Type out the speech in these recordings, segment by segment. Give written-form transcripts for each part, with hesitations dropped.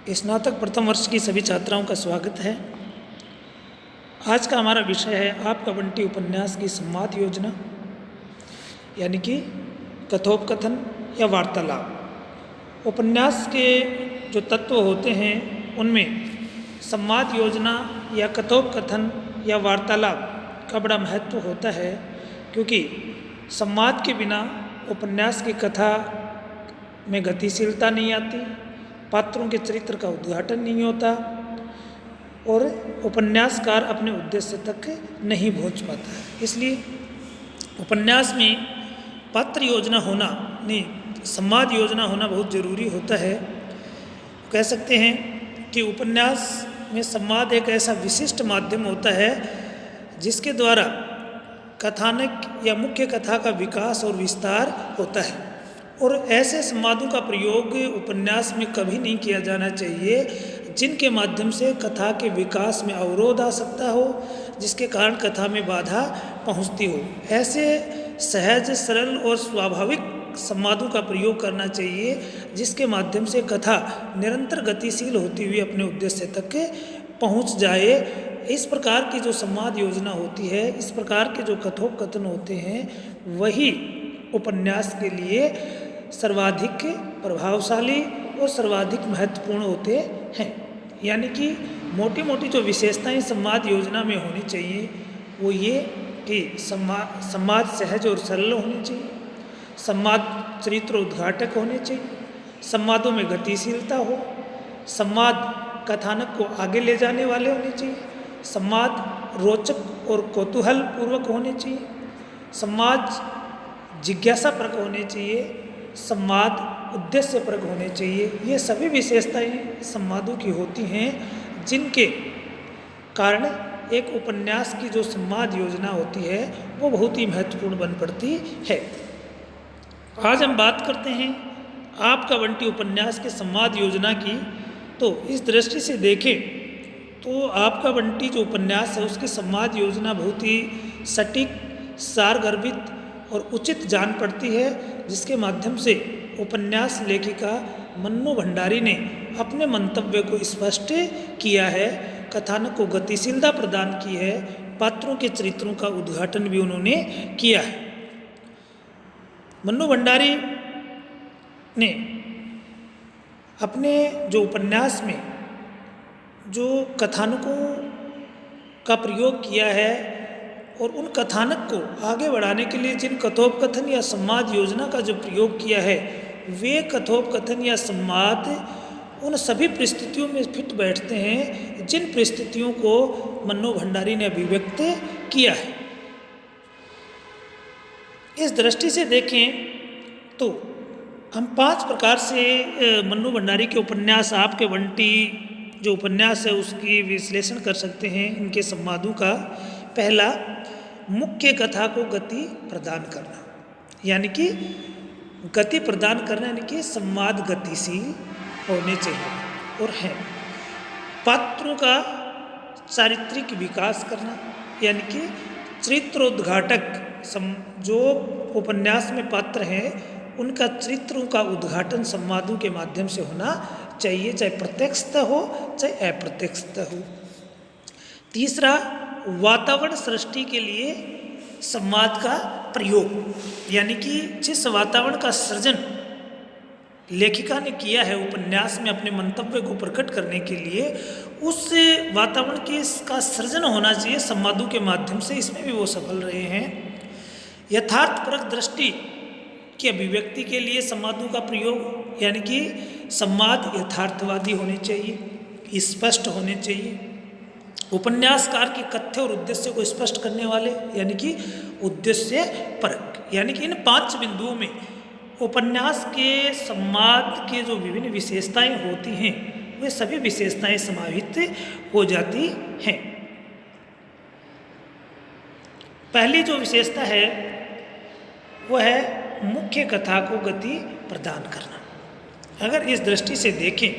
स्नातक प्रथम वर्ष की सभी छात्राओं का स्वागत है। आज का हमारा विषय है आपका बंटी उपन्यास की संवाद योजना, यानी कि कथोपकथन या वार्तालाप। उपन्यास के जो तत्व होते हैं उनमें संवाद योजना या कथोपकथन या वार्तालाप का बड़ा महत्व होता है, क्योंकि संवाद के बिना उपन्यास की कथा में गतिशीलता नहीं आती, पात्रों के चरित्र का उद्घाटन नहीं होता और उपन्यासकार अपने उद्देश्य तक नहीं पहुंच पाता है। इसलिए उपन्यास में पात्र योजना होना नहीं, संवाद योजना होना बहुत ज़रूरी होता है। कह सकते हैं कि उपन्यास में संवाद एक ऐसा विशिष्ट माध्यम होता है जिसके द्वारा कथानक या मुख्य कथा का विकास और विस्तार होता है, और ऐसे संवादों का प्रयोग उपन्यास में कभी नहीं किया जाना चाहिए जिनके माध्यम से कथा के विकास में अवरोध आ सकता हो, जिसके कारण कथा में बाधा पहुंचती हो। ऐसे सहज, सरल और स्वाभाविक संवादों का प्रयोग करना चाहिए जिसके माध्यम से कथा निरंतर गतिशील होती हुई अपने उद्देश्य तक पहुंच जाए। इस प्रकार की जो संवाद योजना होती है, इस प्रकार के जो कथोपकथन होते हैं, वही उपन्यास के लिए सर्वाधिक प्रभावशाली और सर्वाधिक महत्वपूर्ण होते हैं। यानी कि मोटी मोटी जो विशेषताएं संवाद योजना में होनी चाहिए वो ये कि संवाद सहज और सरल होनी चाहिए, संवाद चरित्र उद्घाटक होने चाहिए, संवादों में गतिशीलता हो, संवाद कथानक को आगे ले जाने वाले होने चाहिए, संवाद रोचक और कौतूहल पूर्वक होने चाहिए, संवाद जिज्ञासापरक होने चाहिए, संवाद उद्देश्यपरक होने चाहिए। ये सभी विशेषताएं संवादों की होती हैं जिनके कारण एक उपन्यास की जो संवाद योजना होती है वो बहुत ही महत्वपूर्ण बन पड़ती है। आज हम बात करते हैं आपका बंटी उपन्यास के संवाद योजना की। तो इस दृष्टि से देखें तो आपका बंटी जो उपन्यास है उसकी संवाद योजना बहुत ही सटीक, सारगर्भित और उचित जान पड़ती है, जिसके माध्यम से उपन्यास लेखिका मन्नू भंडारी ने अपने मंतव्य को स्पष्ट किया है, कथानक को गतिशीलता प्रदान की है, पात्रों के चरित्रों का उद्घाटन भी उन्होंने किया है। मन्नू भंडारी ने अपने जो उपन्यास में जो कथानकों का प्रयोग किया है और उन कथानक को आगे बढ़ाने के लिए जिन कथोपकथन या संवाद योजना का जो प्रयोग किया है, वे कथोपकथन या संवाद उन सभी परिस्थितियों में फिट बैठते हैं जिन परिस्थितियों को मन्नू भंडारी ने अभिव्यक्त किया है। इस दृष्टि से देखें तो हम 5 प्रकार से मन्नू भंडारी के उपन्यास आपके बंटी जो उपन्यास है उसकी विश्लेषण कर सकते हैं इनके संवादों का। पहला, मुख्य कथा को गति प्रदान करना, यानी कि गति प्रदान करना, यानी कि संवाद गतिशील होने चाहिए और है। पात्रों का चारित्रिक विकास करना, यानी कि चरित्रोद्घाटक, जो उपन्यास में पात्र हैं उनका चरित्रों का उद्घाटन संवादों के माध्यम से होना चाहिए, चाहे प्रत्यक्षतः हो चाहे अप्रत्यक्षतः हो। तीसरा, वातावरण सृष्टि के लिए संवाद का प्रयोग, यानी कि जिस वातावरण का सृजन लेखिका ने किया है उपन्यास में अपने मंतव्य को प्रकट करने के लिए, उस वातावरण के का सृजन होना चाहिए संवादों के माध्यम से। इसमें भी वो सफल रहे हैं। यथार्थपरक दृष्टि की अभिव्यक्ति के लिए संवादों का प्रयोग, यानी कि संवाद यथार्थवादी होने चाहिए, स्पष्ट होने चाहिए, उपन्यासकार के कथ्य और उद्देश्य को स्पष्ट करने वाले, यानी कि उद्देश्य परक। यानी कि इन 5 बिंदुओं में उपन्यास के संवाद के जो विभिन्न विशेषताएं होती हैं वे सभी विशेषताएं समाहित हो जाती हैं। पहली जो विशेषता है वो है मुख्य कथा को गति प्रदान करना। अगर इस दृष्टि से देखें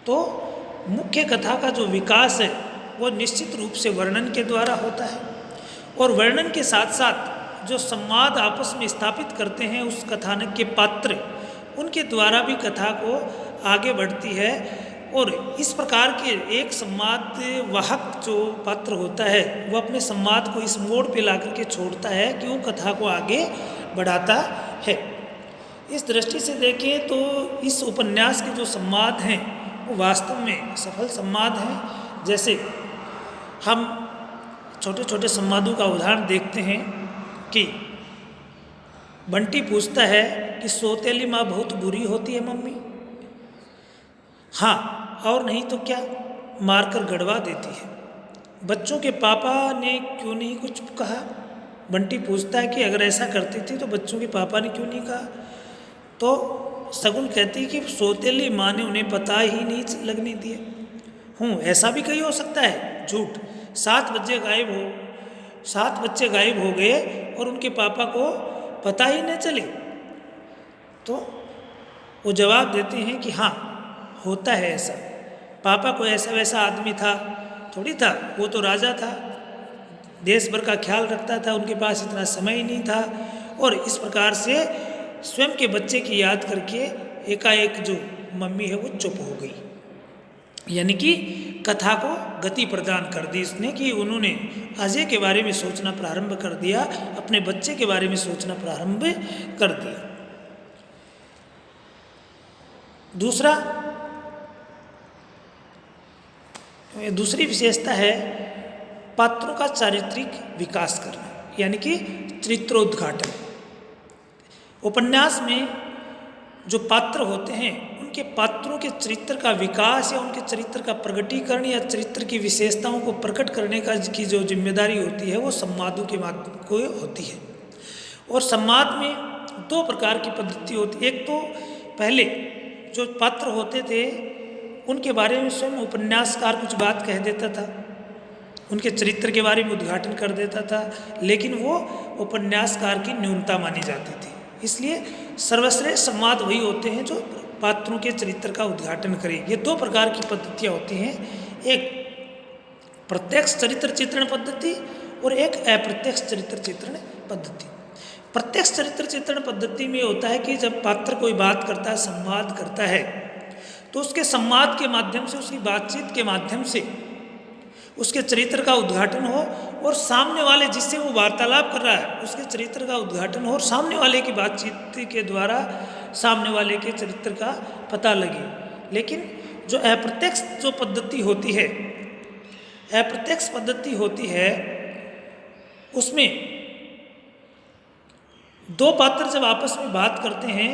तो मुख्य कथा का जो विकास है वो निश्चित रूप से वर्णन के द्वारा होता है, और वर्णन के साथ साथ जो संवाद आपस में स्थापित करते हैं उस कथानक के पात्र, उनके द्वारा भी कथा को आगे बढ़ती है। और इस प्रकार के एक संवाद वाहक जो पात्र होता है वो अपने संवाद को इस मोड़ पे ला करके छोड़ता है कि वो कथा को आगे बढ़ाता है। इस दृष्टि से देखें तो इस उपन्यास के जो संवाद हैं वो वास्तव में सफल संवाद हैं। जैसे हम छोटे छोटे संवादों का उदाहरण देखते हैं कि बंटी पूछता है कि सौतेली माँ बहुत बुरी होती है मम्मी? हाँ, और नहीं तो क्या, मारकर गड़वा देती है। बच्चों के पापा ने क्यों नहीं कुछ कहा? बंटी पूछता है कि अगर ऐसा करती थी तो बच्चों के पापा ने क्यों नहीं कहा? तो शगुन कहती है कि सौतेली माँ ने उन्हें पता ही नहीं लगने दिया। ऐसा भी कहीं हो सकता है? झूठ। 7 बच्चे गायब हो गए और उनके पापा को पता ही न चले। तो वो जवाब देते हैं कि हाँ, होता है ऐसा। पापा को ऐसा वैसा आदमी था थोड़ी था, वो तो राजा था, देश भर का ख्याल रखता था, उनके पास इतना समय ही नहीं था। और इस प्रकार से स्वयं के बच्चे की याद करके एकाएक जो मम्मी है वो चुप हो गई। यानी कि कथा को गति प्रदान कर दी इसने कि उन्होंने अजय के बारे में सोचना प्रारंभ कर दिया, अपने बच्चे के बारे में सोचना प्रारंभ कर दिया। दूसरी विशेषता है पात्रों का चारित्रिक विकास करना, यानी कि चरित्रोद्घाटन। उपन्यास में जो पात्र होते हैं उनके पात्रों के चरित्र का विकास या उनके चरित्र का प्रकटीकरण या चरित्र की विशेषताओं को प्रकट करने की जो जिम्मेदारी होती है वो संवादों के माध्यम को होती है। और संवाद में 2 प्रकार की पद्धति होती है। एक तो पहले जो पात्र होते थे उनके बारे में स्वयं उपन्यासकार कुछ बात कह देता था, उनके चरित्र के बारे में उद्घाटन कर देता था, लेकिन वो उपन्यासकार की न्यूनता मानी जाती थी। इसलिए सर्वश्रेष्ठ संवाद वही होते हैं जो पात्रों के चरित्र का उद्घाटन करें। ये 2 प्रकार की पद्धतियाँ होती हैं, एक प्रत्यक्ष चरित्र चित्रण पद्धति और एक अप्रत्यक्ष चरित्र चित्रण पद्धति। प्रत्यक्ष चरित्र चित्रण पद्धति में होता है कि जब पात्र कोई बात करता है, संवाद करता है, तो उसके संवाद के माध्यम से, उसकी बातचीत के माध्यम से उसके चरित्र का उद्घाटन हो और सामने वाले जिससे वो वार्तालाप कर रहा है उसके चरित्र का उद्घाटन हो और सामने वाले की बातचीत के द्वारा सामने वाले के चरित्र का पता लगे। लेकिन जो अप्रत्यक्ष जो पद्धति होती है, अप्रत्यक्ष पद्धति होती है, उसमें 2 पात्र जब आपस में बात करते हैं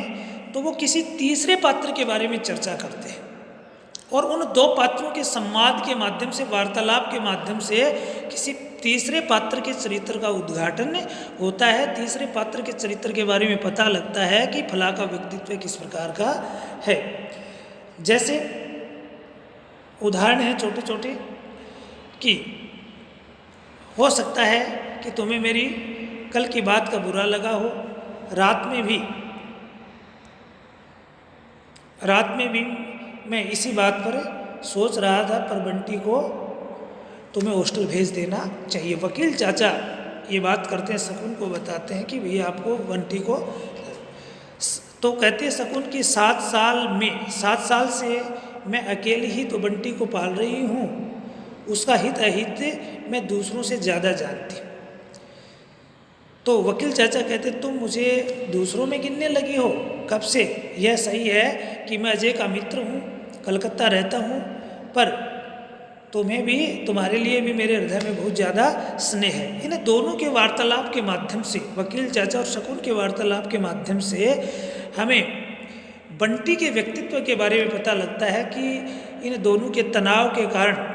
तो वो किसी तीसरे पात्र के बारे में चर्चा करते हैं और उन 2 पात्रों के संवाद के माध्यम से, वार्तालाप के माध्यम से किसी तीसरे पात्र के चरित्र का उद्घाटन होता है। तीसरे पात्र के चरित्र के बारे में पता लगता है कि फला का व्यक्तित्व किस प्रकार का है। जैसे उदाहरण है छोटे छोटे कि हो सकता है कि तुम्हें मेरी कल की बात का बुरा लगा हो, रात में भी मैं इसी बात पर सोच रहा था, पर बंटी को तुम्हें हॉस्टल भेज देना चाहिए। वकील चाचा ये बात करते हैं, शकुन को बताते हैं कि भैया आपको बंटी को, तो कहते हैं शकुन कि 7 साल से मैं अकेली ही तो बंटी को पाल रही हूँ, उसका हित अहित मैं दूसरों से ज़्यादा जानती हूँ। तो वकील चाचा कहते तुम मुझे दूसरों में गिनने लगी हो, कब से? यह सही है कि मैं अजय का मित्र हूँ, कलकत्ता रहता हूँ, पर तुम्हें भी, तुम्हारे लिए भी मेरे हृदय में बहुत ज़्यादा स्नेह है। इन दोनों के वार्तालाप के माध्यम से, वकील चाचा और शकुन के वार्तालाप के माध्यम से हमें बंटी के व्यक्तित्व के बारे में पता लगता है कि इन दोनों के तनाव के कारण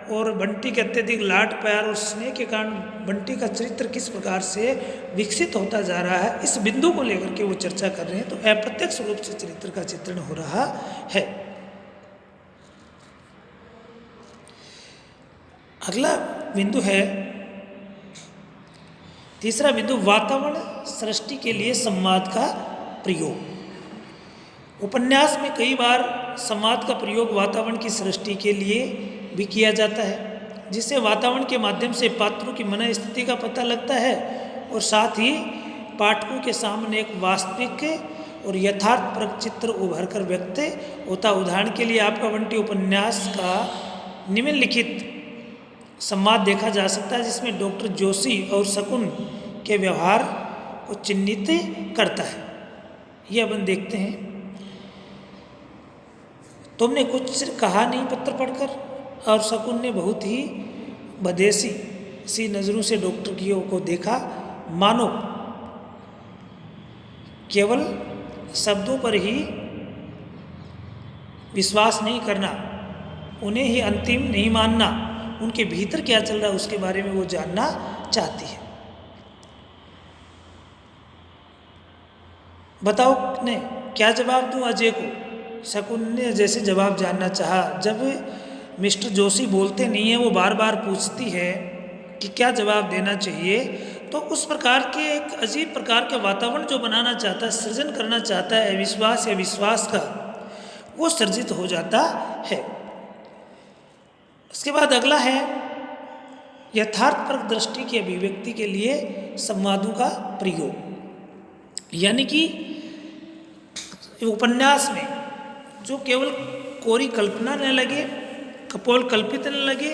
और बंटी के अत्यधिक लाड प्यार और स्नेह के कारण बंटी का चरित्र किस प्रकार से विकसित होता जा रहा है, इस बिंदु को लेकर के वो चर्चा कर रहे हैं। तो अप्रत्यक्ष रूप से चरित्र का चित्रण हो रहा है। अगला बिंदु है, तीसरा बिंदु, वातावरण सृष्टि के लिए संवाद का प्रयोग। उपन्यास में कई बार संवाद का प्रयोग वातावरण की सृष्टि के लिए भी किया जाता है, जिससे वातावरण के माध्यम से पात्रों की मन स्थिति का पता लगता है और साथ ही पाठकों के सामने एक वास्तविक और यथार्थपरक चित्र उभर कर व्यक्त होता। उदाहरण के लिए आपका बंटी उपन्यास का निम्नलिखित संवाद देखा जा सकता है, जिसमें डॉक्टर जोशी और शकुन के व्यवहार को चिन्हित करता है। ये अपन देखते हैं। तुमने कुछ कहा नहीं पत्र पढ़कर, और शकुन ने बहुत ही बदेसी सी नज़रों से डॉक्टर की ओर को देखा, मानो केवल शब्दों पर ही विश्वास नहीं करना, उन्हें ही अंतिम नहीं मानना, उनके भीतर क्या चल रहा है उसके बारे में वो जानना चाहती है। बताओ ने क्या जवाब दूं अजय को? शकुन ने जैसे जवाब जानना चाहा। जब मिस्टर जोशी बोलते नहीं है, वो बार बार पूछती है कि क्या जवाब देना चाहिए, तो उस प्रकार के एक अजीब प्रकार का वातावरण जो बनाना चाहता है, सृजन करना चाहता है अविश्वास या विश्वास का, वो सृजित हो जाता है। उसके बाद अगला है यथार्थपरक दृष्टि की अभिव्यक्ति के लिए संवादों का प्रयोग। यानी कि उपन्यास में जो केवल कोरी कल्पना न लगे, कपोल कल्पित न लगे,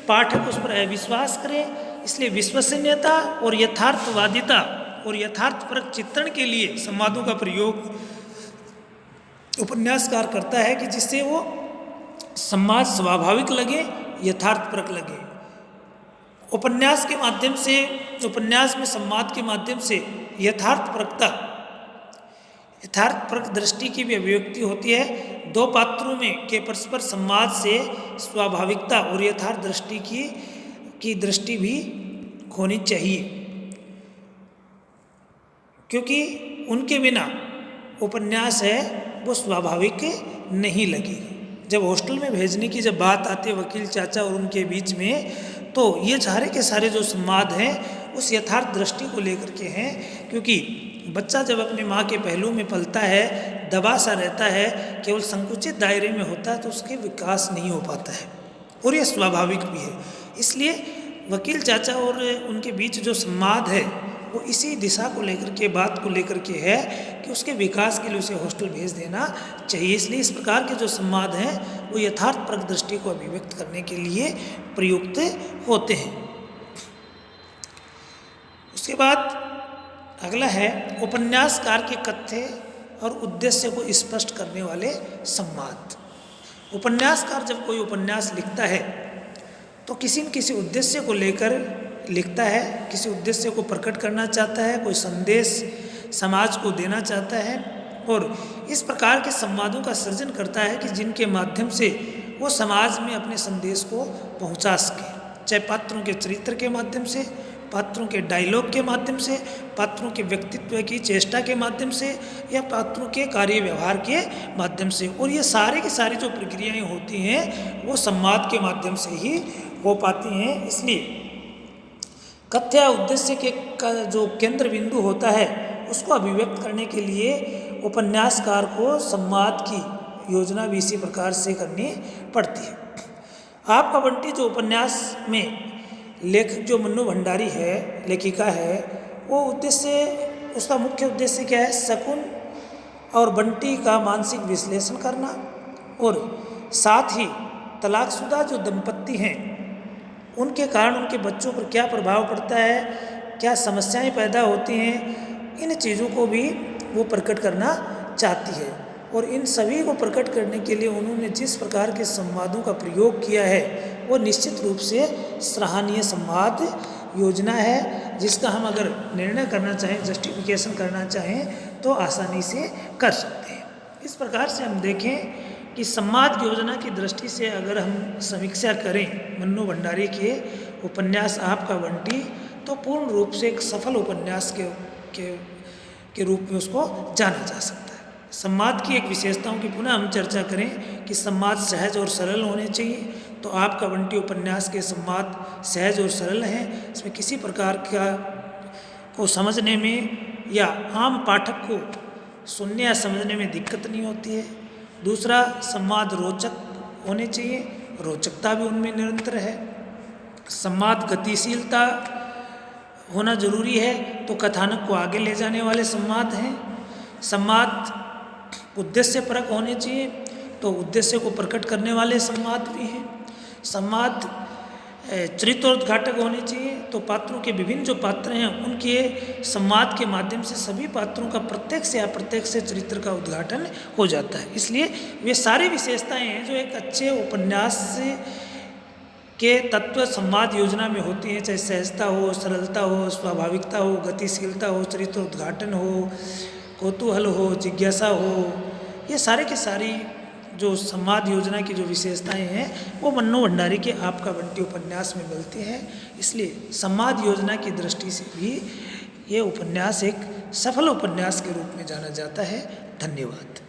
पाठक उस पर अविश्वास करे, इसलिए विश्वसनीयता और यथार्थवादिता और यथार्थपरक चित्रण के लिए संवादों का प्रयोग उपन्यासकार करता है कि जिससे वो संवाद स्वाभाविक लगे, यथार्थपरक लगे। उपन्यास के माध्यम से, उपन्यास में संवाद के माध्यम से यथार्थपरकता, यथार्थपरक दृष्टि की भी अभिव्यक्ति होती है। दो पात्रों में के परस्पर संवाद से स्वाभाविकता और यथार्थ दृष्टि की दृष्टि भी होनी चाहिए, क्योंकि उनके बिना उपन्यास है वो स्वाभाविक नहीं लगेगा। जब हॉस्टल में भेजने की जब बात आती है वकील चाचा और उनके बीच में, तो ये सारे के सारे जो संवाद हैं उस यथार्थ दृष्टि को लेकर के हैं, क्योंकि बच्चा जब अपनी माँ के पहलू में पलता है, दबा सा रहता है, केवल संकुचित दायरे में होता है, तो उसके विकास नहीं हो पाता है, और यह स्वाभाविक भी है। इसलिए वकील चाचा और उनके बीच जो संवाद है वो इसी दिशा को लेकर के, बात को लेकर के है कि उसके विकास के लिए उसे हॉस्टल भेज देना चाहिए। इसलिए इस प्रकार के जो संवाद हैं वो यथार्थपरक दृष्टि को अभिव्यक्त करने के लिए प्रयुक्त होते हैं। उसके बाद अगला है उपन्यासकार के कथ्य और उद्देश्य को स्पष्ट करने वाले संवाद। उपन्यासकार जब कोई उपन्यास लिखता है तो किसी न किसी उद्देश्य को लेकर लिखता है, किसी उद्देश्य को प्रकट करना चाहता है, कोई संदेश समाज को देना चाहता है, और इस प्रकार के संवादों का सृजन करता है कि जिनके माध्यम से वो समाज में अपने संदेश को पहुंचा सके, चाहे पात्रों के चरित्र के माध्यम से, पात्रों के डायलॉग के माध्यम से, पात्रों के व्यक्तित्व की चेष्टा के माध्यम से, या पात्रों के कार्य व्यवहार के माध्यम से। और ये सारे की सारी जो प्रक्रियाएं होती हैं वो संवाद के माध्यम से ही हो पाती हैं। इसलिए कथ्य उद्देश्य के जो केंद्र बिंदु होता है उसको अभिव्यक्त करने के लिए उपन्यासकार को संवाद की योजना भी इसी प्रकार से करनी पड़ती है। आपका बंटी जो उपन्यास में लेखक जो मन्नू भंडारी है, लेखिका है, वो उद्देश्य, उसका मुख्य उद्देश्य क्या है? शकुन और बंटी का मानसिक विश्लेषण करना, और साथ ही तलाकशुदा जो दंपत्ति हैं उनके कारण उनके बच्चों पर क्या प्रभाव पड़ता है, क्या समस्याएं पैदा होती हैं, इन चीज़ों को भी वो प्रकट करना चाहती है। और इन सभी को प्रकट करने के लिए उन्होंने जिस प्रकार के संवादों का प्रयोग किया है वो निश्चित रूप से सराहनीय संवाद योजना है, जिसका हम अगर निर्णय करना चाहें, जस्टिफिकेशन करना चाहें तो आसानी से कर सकते हैं। इस प्रकार से हम देखें कि संवाद योजना की दृष्टि से अगर हम समीक्षा करें मन्नू भंडारी के उपन्यास आपका बंटी, तो पूर्ण रूप से एक सफल उपन्यास के रूप में उसको जाना जा सकता है। संवाद की एक विशेषताओं की पुनः हम चर्चा करें कि संवाद सहज और सरल होने चाहिए, तो आपका बंटी उपन्यास के संवाद सहज और सरल हैं। इसमें किसी प्रकार का को समझने में या आम पाठक को सुनने या समझने में दिक्कत नहीं होती है। दूसरा, संवाद रोचक होने चाहिए, रोचकता भी उनमें निरंतर है। संवाद गतिशीलता होना जरूरी है, तो कथानक को आगे ले जाने वाले संवाद हैं। संवाद उद्देश्यपरक होने चाहिए, तो उद्देश्य को प्रकट करने वाले संवाद भी हैं। संवाद चरित्रोद्घाटक होने चाहिए, तो पात्रों के विभिन्न जो पात्र हैं उनके संवाद के माध्यम से सभी पात्रों का प्रत्यक्ष या अप्रत्यक्ष चरित्र का उद्घाटन हो जाता है। इसलिए वे सारी विशेषताएं हैं जो एक अच्छे उपन्यास के तत्व संवाद योजना में होती हैं, चाहे सहजता हो, सरलता हो, स्वाभाविकता हो, गतिशीलता हो, चरित्रोद्घाटन हो, कौतूहल हो, जिज्ञासा हो, ये सारे के सारी जो संवाद योजना की जो विशेषताएं हैं वो मन्नू भंडारी के आपका बंटी उपन्यास में मिलती हैं। इसलिए संवाद योजना की दृष्टि से भी ये उपन्यास एक सफल उपन्यास के रूप में जाना जाता है। धन्यवाद।